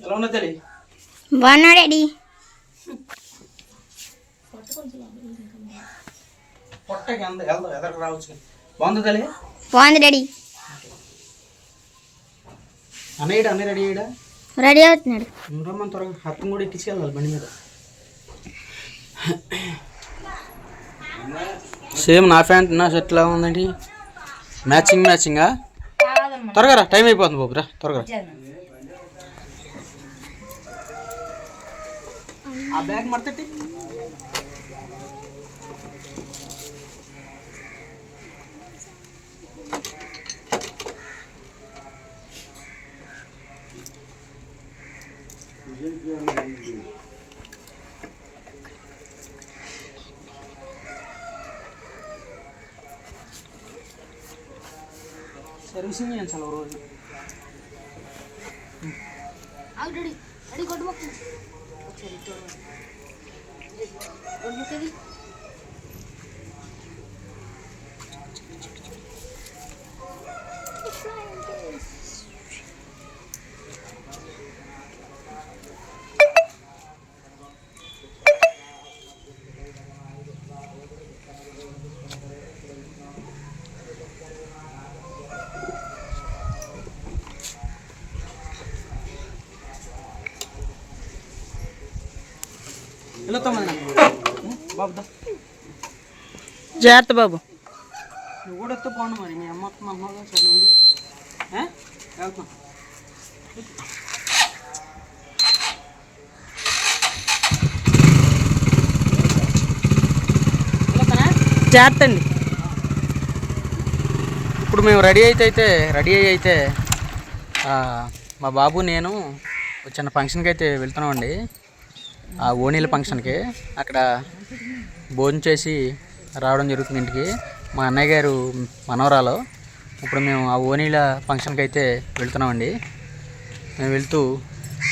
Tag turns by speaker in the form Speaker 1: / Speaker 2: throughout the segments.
Speaker 1: ఎలా ఉన్నా తల్లి?
Speaker 2: బాగున్నా డాడీ.
Speaker 1: పొట్టకి ఎదరికి రావచ్చు. బాగుంది తల్లి?
Speaker 2: బాగుంది డాడీ.
Speaker 1: అన్నయ్యడా అన్నీ రెడీ అయ్యాడా?
Speaker 2: రెడీ అవుతున్నాడు.
Speaker 1: రమ్మని త్వరగా అర్థం కూడా ఎక్కించుకెళ్ళాలి బండి మీద. సేమ్ నా ప్యాంట్ నా షర్ట్ లా ఉందండి. మ్యాచింగా? త్వరగా రా, టైం అయిపోతుంది బాబు. రా త్వరగా. ఆ బ్యాగ్ మడతట్టి. సర్వీసింగ్ చేయించాలి రోజు. బాబు
Speaker 3: జాగ్రత్త బాబు.
Speaker 1: నువ్వు కూడా ఎత్తు పోను మరి. మీ అమ్మ వస్తుంది అమ్మగా సరే ఉండు. వెళ్తున్నా.
Speaker 3: జాగ్రత్త అండి.
Speaker 1: ఇప్పుడు మేము రెడీ అయితే మా బాబు నేను చిన్న ఫంక్షన్కి అయితే వెళ్తున్నామండి. ఆ ఓణీల ఫంక్షన్కి. అక్కడ భోజనం చేసి రావడం జరుగుతుంది ఇంటికి. మా అన్నయ్య గారు మనవరాలు. ఇప్పుడు మేము ఆ ఓణీల ఫంక్షన్కి అయితే వెళ్తున్నామండి. మేము వెళ్తూ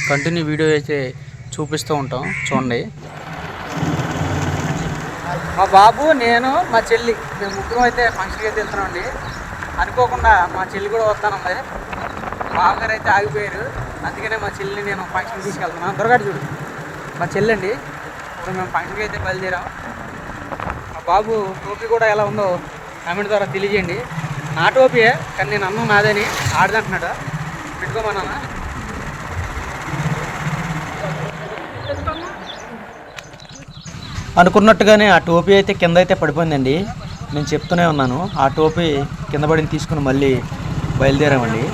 Speaker 1: కంటిన్యూ వీడియో అయితే చూపిస్తూ ఉంటాం, చూడండి. మా బాబు నేను మా చెల్లి మేము ముగ్గురం అయితే ఫంక్షన్కి అయితే వెళ్తున్నామండి. అనుకోకుండా మా చెల్లి కూడా వస్తానండి. బావగారు అయితే ఆగిపోయారు. అందుకనే మా చెల్లిని నేను ఫంక్షన్కి తీసుకెళ్తున్నాను. దొరగాడు చూడు మా చెల్లండి. ఇప్పుడు మేము ఫంక్షన్కి అయితే బయలుదేరాం. మా బాబు టోపీ కూడా ఎలా ఉందో కామెంట్ ద్వారా తెలియజేయండి. నా టోపీయే, కానీ నేను అన్నం నాదని ఆడదంటున్నాడు. పెట్టుకోమన్నా. అనుకున్నట్టుగానే ఆ టోపీ అయితే కింద అయితే పడిపోయిందండి. నేను చెప్తూనే ఉన్నాను. ఆ టోపీ కింద పడిని తీసుకుని మళ్ళీ బయలుదేరామండి.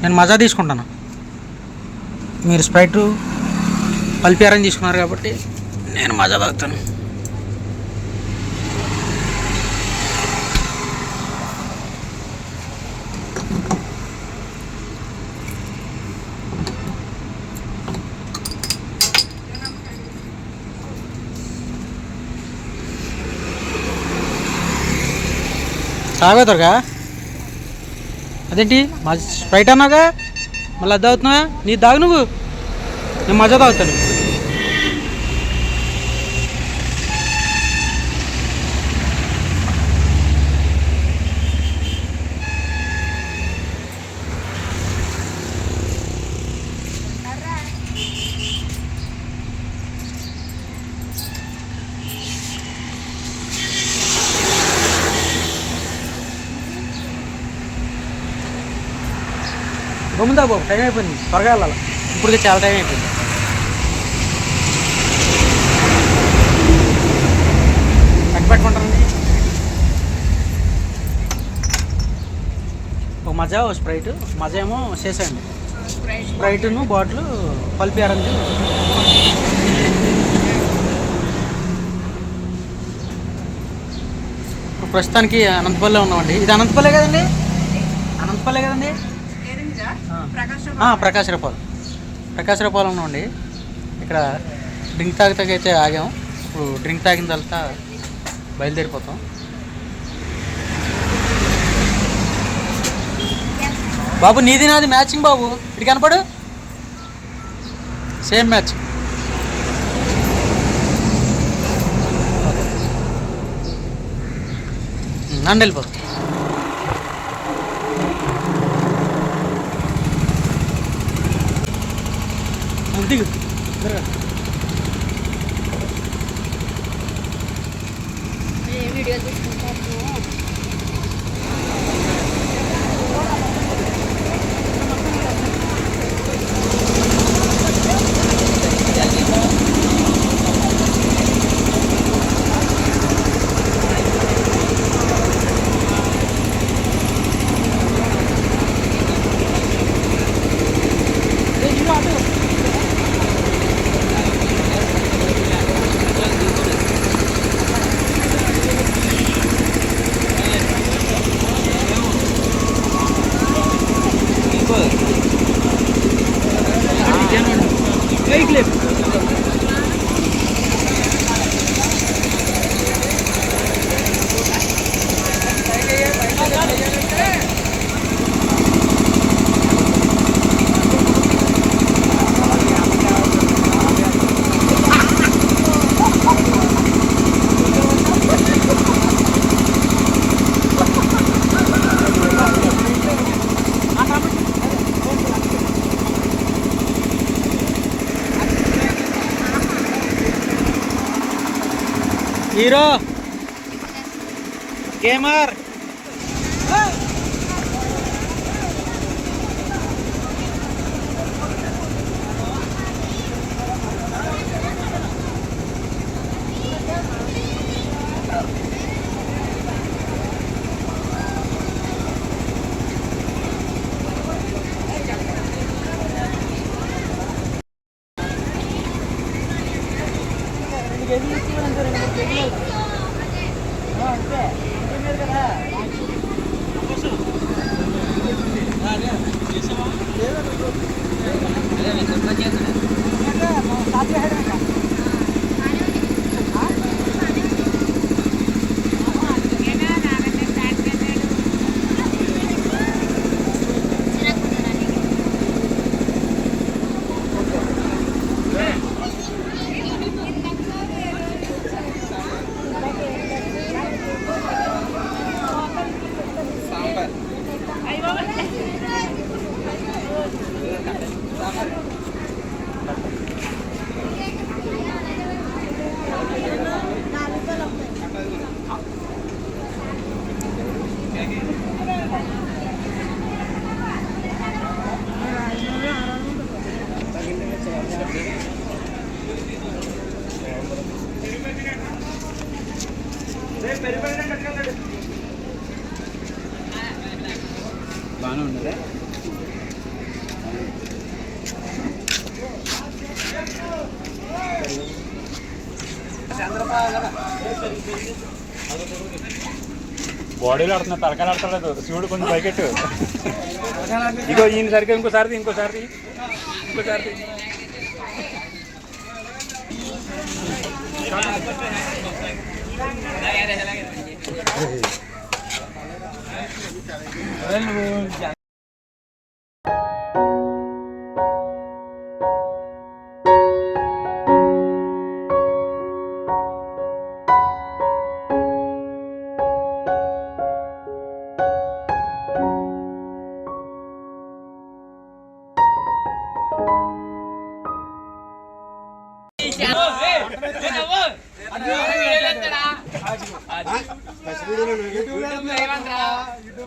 Speaker 1: నేను మజా తీసుకుంటాను. మీరు స్ప్రైట్ పల్పియారని తీసుకున్నారు కాబట్టి నేను మజా తాగుతాను. తాగోతరుగా అదేంటి స్ప్రైట్ అన్నాగా మళ్ళీ అది తాగుతున్నావా? నీ తాగు నువ్వు, నేను మజా తాగుతాను. గమ్ముందా బాబు, టైం అయిపోయింది. త్వరగా వెళ్ళాలి. ఇప్పటికే చాలా టైం అయిపోయింది. పెట్టుకుంటారండి. ఒక మజా, ఒక స్ప్రైట్. మజా ఏమో చేసేయండి. స్ప్రైట్ను బాటిల్ పల్పియారండి. ఇప్పుడు ప్రస్తుతానికి అనంతపల్లిలో ఉన్నామండి. ఇది అనంతపల్లే కదండి? అనంతపల్లే కదండి? ప్రకాశరపాలెం ఉన్నామండి. ఇక్కడ డ్రింక్ తాగితే ఆగాం. ఇప్పుడు డ్రింక్ తాగిన తర్వాత బయలుదేరిపోతాం. బాబు నీది నాది మ్యాచింగ్ బాబు. ఇటు కనపడు, సేమ్ మ్యాచింగ్. నన్ను వెళ్ళిపోతాం.
Speaker 2: వీడియో తీసుకుంటాను. హీరో గేమర్ బాగానే ఉండదు.
Speaker 4: బాడీలో ఆడుతున్నా తలకాయలు ఆడతాడు శివుడు కొంచెం పైకెట్టు. ఇగో ఈయన సరిగ్గా ఇంకోసారి ఇంకోసారి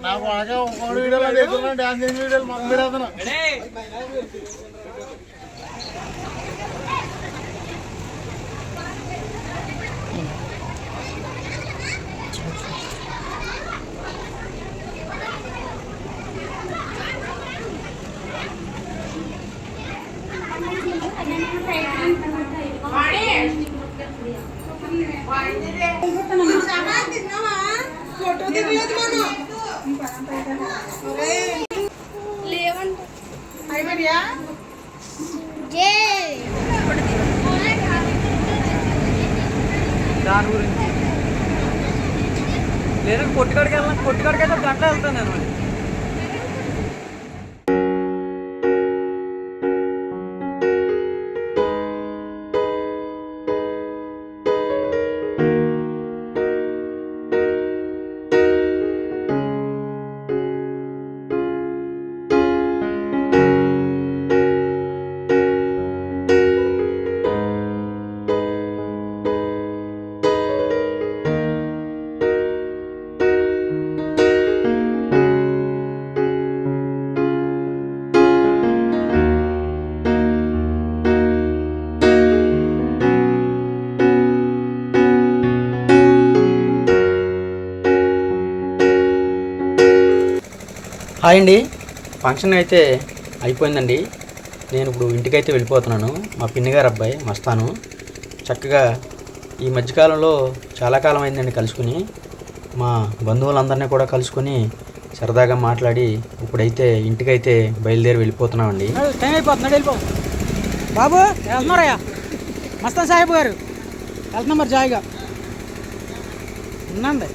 Speaker 5: నాకు అలాగే ఒక వీడియోలు అడుగుతున్నా డాన్స్ చేసిన వీడియోలు మొత్తం మీరు అతను
Speaker 1: దాని గురించి లేదా కొట్టుకాడికైతే గంట వెళ్తాను నేను. హాయ్ అండి, ఫంక్షన్ అయితే అయిపోయిందండి. నేను ఇప్పుడు ఇంటికైతే వెళ్ళిపోతున్నాను. మా పిన్ని గారు అబ్బాయి మస్తాను. చక్కగా ఈ మధ్యకాలంలో చాలా కాలం అయిందండి కలుసుకుని. మా బంధువులందరినీ కూడా కలుసుకొని సరదాగా మాట్లాడి ఇప్పుడైతే ఇంటికైతే బయలుదేరి వెళ్ళిపోతున్నామండి.
Speaker 3: టైం అయిపోతున్నాడు, వెళ్ళిపో బాబు. వెళ్తున్నారయ్యా మస్తాన్ సాహెబ్ గారు, వెళ్తున్నాం మరి జాయిగా ఉండండి.